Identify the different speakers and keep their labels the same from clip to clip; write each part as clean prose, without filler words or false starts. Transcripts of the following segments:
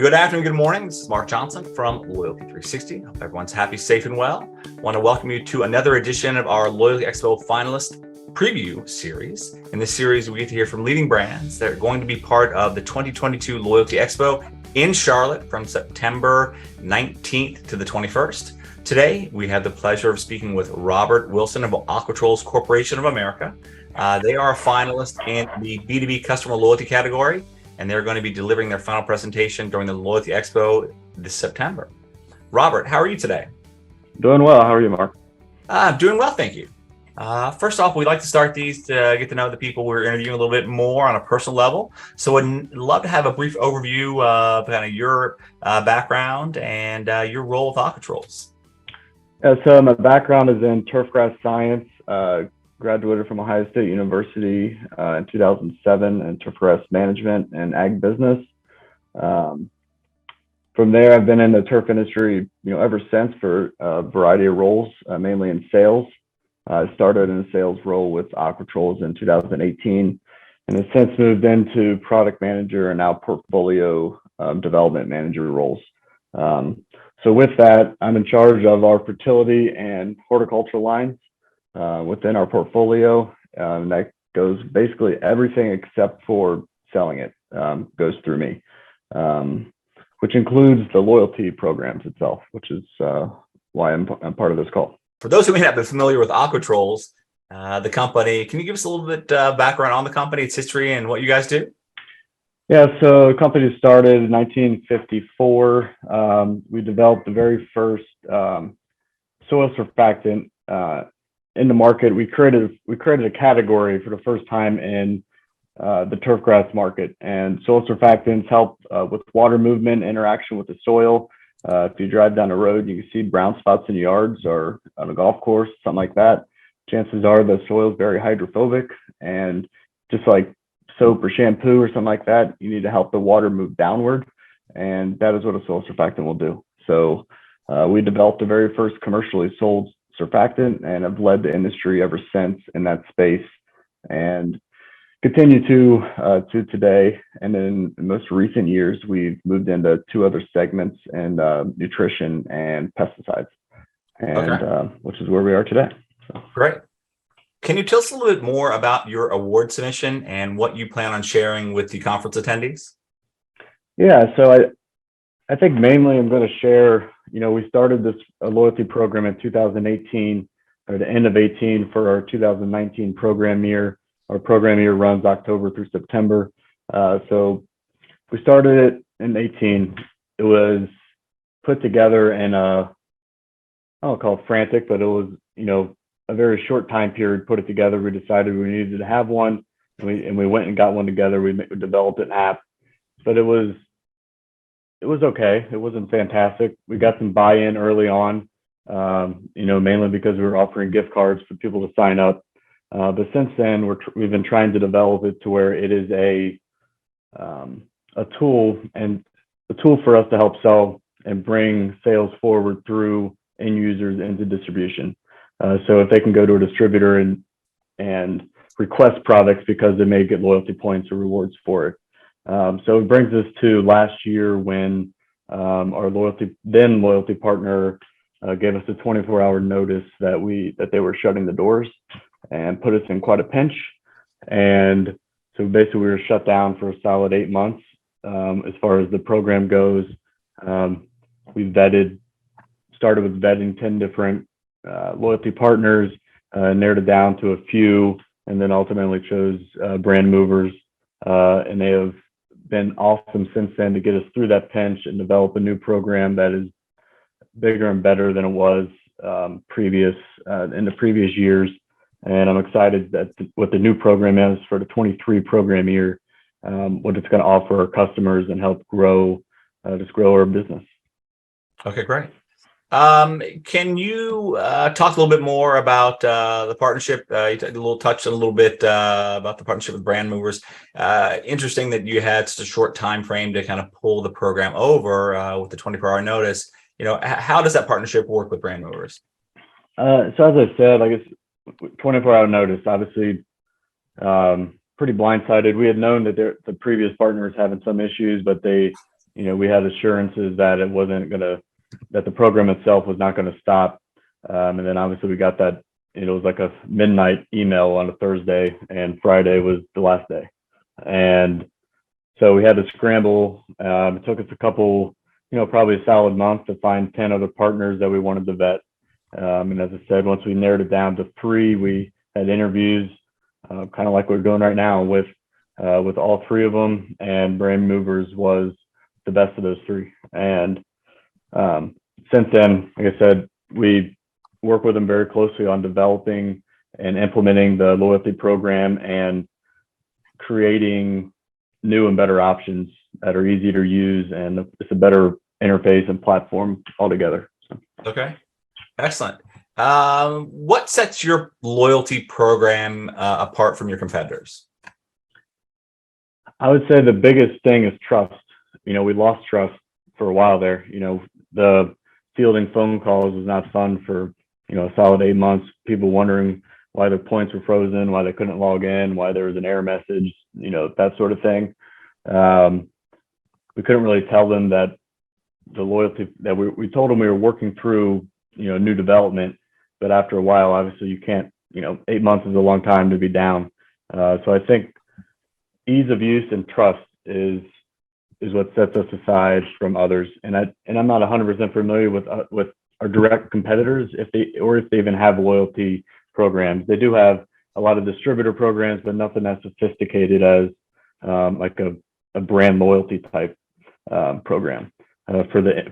Speaker 1: Good afternoon, good morning. This is Mark Johnson from Loyalty360. Hope everyone's happy, safe, and well. I want to welcome you to another edition of our Loyalty Expo Finalist Preview Series. In this series, we get to hear from leading brands that are going to be part of the 2022 Loyalty Expo in Charlotte from September 19th to the 21st. Today, we have the pleasure of speaking with Robert Wilson of Aquatrols Corporation of America. They are a finalist in the B2B Customer Loyalty category, and they're going to be delivering their final presentation during the Loyalty Expo this September. Robert, how are you today?
Speaker 2: Doing well. How are you, Mark?
Speaker 1: Doing well, thank you. First off, we like to start these to get to know the people we're interviewing a little bit more on a personal level. So I'd love to have a brief overview of kind of your background and your role with Aquatrols.
Speaker 2: So my background is in turfgrass science. Graduated from Ohio State University in 2007 in turfgrass management and ag business. From there, I've been in the turf industry, ever since for a variety of roles, mainly in sales. I started in a sales role with Aquatrols in 2018, and have since moved into product manager and now portfolio development manager roles. So with that, I'm in charge of our fertility and horticultural lines within our portfolio. That goes basically everything except for selling it goes through me, which includes the loyalty programs itself, which is why I'm part of this call.
Speaker 1: For those who may not be familiar with Aquatrols, the company, can you give us a little bit background on the company, its history, and what you guys do?
Speaker 2: Yeah, so the company started in 1954. We developed the very first soil surfactant in the market. We created a category for the first time in the turfgrass market, and soil surfactants help with water movement, interaction with the soil. If you drive down a road, you can see brown spots in yards or on a golf course, something like that. Chances are the soil is very hydrophobic, and just like soap or shampoo or something like that, you need to help the water move downward, and that is what a soil surfactant will do. So we developed the very first commercially sold surfactant and have led the industry ever since in that space, and continue to today. And in the most recent years, we've moved into two other segments in nutrition and pesticides, and which is where we are today. So.
Speaker 1: Great. Can you tell us a little bit more about your award submission and what you plan on sharing with the conference attendees?
Speaker 2: Yeah, so I think mainly I'm going to share, we started this loyalty program in 2018, or the end of 18 for our 2019 program year. Our program year runs October through September. So we started it in 18. It was put together in I don't call it frantic, but it was, a very short time period, put it together. We decided we needed to have one, and we went and got one together. We developed it in half, but it was okay. It wasn't fantastic. We got some buy-in early on, mainly because we were offering gift cards for people to sign up. But since then, we've been trying to develop it to where it is a tool for us to help sell and bring sales forward through end users into distribution. So if they can go to a distributor and request products because they may get loyalty points or rewards for it. So it brings us to last year when our loyalty partner gave us a 24-hour notice that they were shutting the doors and put us in quite a pinch. And so basically we were shut down for a solid 8 months. As far as the program goes, we started with vetting 10 different loyalty partners, narrowed it down to a few, and then ultimately chose brand movers. And they have been awesome since then to get us through that pinch and develop a new program that is bigger and better than it was in the previous years. And I'm excited that what the new program is for the 23 program year, what it's going to offer our customers and help grow our business.
Speaker 1: Okay, great. Can you talk a little bit more about the partnership? You touched a little bit about the partnership with brand movers. Interesting that you had such a short time frame to kind of pull the program over with the 24-hour notice. How does that partnership work with brand movers?
Speaker 2: So as I said, I guess 24-hour notice, obviously pretty blindsided. We had known that the previous partner was having some issues, but they we had assurances that that the program itself was not going to stop. And then obviously we got that, it was like a midnight email on a Thursday, and Friday was the last day. And so we had to scramble. It took us a couple, probably a solid month to find 10 other partners that we wanted to vet. And as I said, once we narrowed it down to 3, we had interviews, kind of like we're doing right now with all 3 of them. And Brand Movers was the best of those 3. And since then, like I said, we work with them very closely on developing and implementing the loyalty program and creating new and better options that are easy to use, and it's a better interface and platform altogether. So.
Speaker 1: Okay, excellent. What sets your loyalty program apart from your competitors?
Speaker 2: I would say the biggest thing is trust. We lost trust for a while there. The fielding phone calls was not fun for, a solid 8 months. People wondering why their points were frozen, why they couldn't log in, why there was an error message, that sort of thing. We couldn't really tell them that the loyalty that we told them we were working through, new development, but after a while, obviously you can't, 8 months is a long time to be down. So I think ease of use and trust is what sets us aside from others. And I'm not 100% familiar with our direct competitors, if they even have loyalty programs. They do have a lot of distributor programs, but nothing as sophisticated as like a brand loyalty type program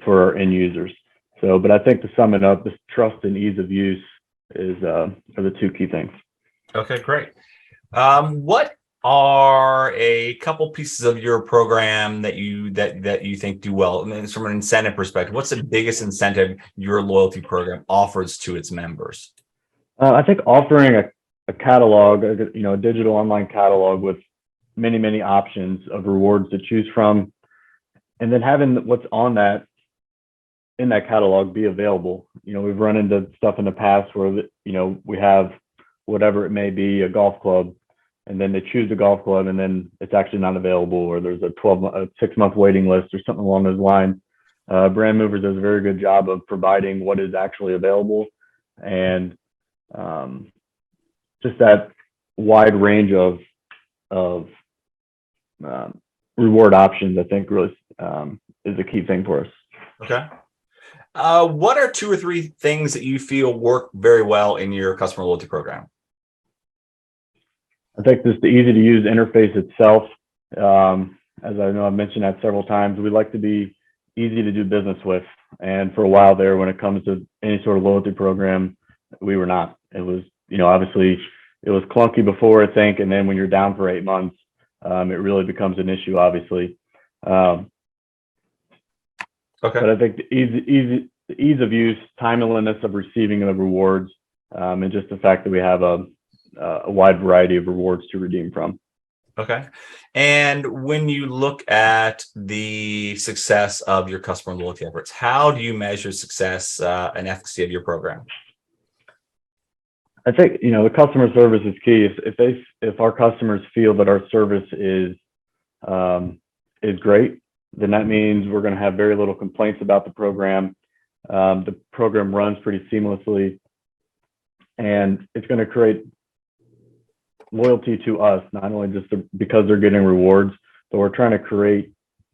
Speaker 2: for our end users. So, but I think to sum it up, this trust and ease of use are the 2 key things.
Speaker 1: Okay, great. What are a couple pieces of your program that you think do well? And then from an incentive perspective, what's the biggest incentive your loyalty program offers to its members?
Speaker 2: I think offering a catalog, a digital online catalog with many, many options of rewards to choose from, and then having what's on that in that catalog be available. We've run into stuff in the past where, we have whatever it may be, a golf club, and then they choose the golf club and then it's actually not available, or there's a 6-month waiting list or something along those lines. Brand Movers does a very good job of providing what is actually available, and just that wide range of reward options, I think really is a key thing for us.
Speaker 1: Okay. What are 2 or 3 things that you feel work very well in your customer loyalty program?
Speaker 2: I think just the easy to use interface itself. As I know I've mentioned that several times, we like to be easy to do business with. And for a while there, when it comes to any sort of loyalty program, we were not. It was, obviously it was clunky before, I think. And then when you're down for 8 months, it really becomes an issue, obviously. Okay. But I think the ease of use, timeliness of receiving the rewards, and just the fact that we have a wide variety of rewards to redeem from.
Speaker 1: Okay. And when you look at the success of your customer loyalty efforts, how do you measure success and efficacy of your program?
Speaker 2: I think, the customer service is key. If our customers feel that our service is great, then that means we're going to have very little complaints about the program. The program runs pretty seamlessly, and it's going to create loyalty to us, not only just because they're getting rewards, but we're trying to create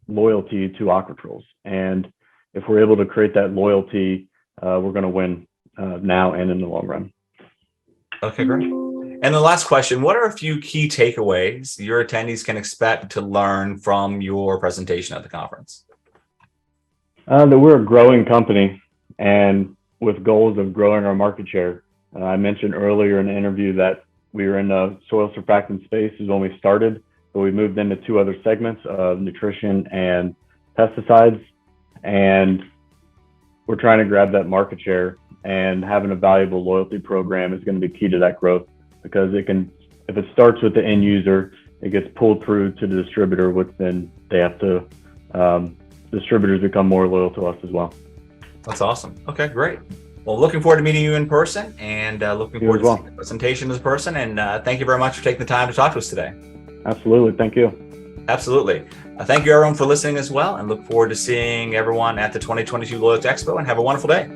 Speaker 2: loyalty to Aquatrols. And if we're able to create that loyalty, we're going to win now and in the long run.
Speaker 1: Okay, great. And the last question, what are a few key takeaways your attendees can expect to learn from your presentation at the conference?
Speaker 2: That we're a growing company and with goals of growing our market share. I mentioned earlier in the interview that we were in the soil surfactant space is when we started, but we moved into 2 other segments of nutrition and pesticides. And we're trying to grab that market share, and having a valuable loyalty program is going to be key to that growth, because if it starts with the end user, it gets pulled through to the distributor, which then they have to, distributors become more loyal to us as well.
Speaker 1: That's awesome. Okay, great. Well, looking forward to meeting you in person, and looking forward to seeing the presentation in person. And thank you very much for taking the time to talk to us today.
Speaker 2: Absolutely. Thank you.
Speaker 1: Absolutely. Thank you, everyone, for listening as well, and look forward to seeing everyone at the 2022 Loyalty Expo, and have a wonderful day.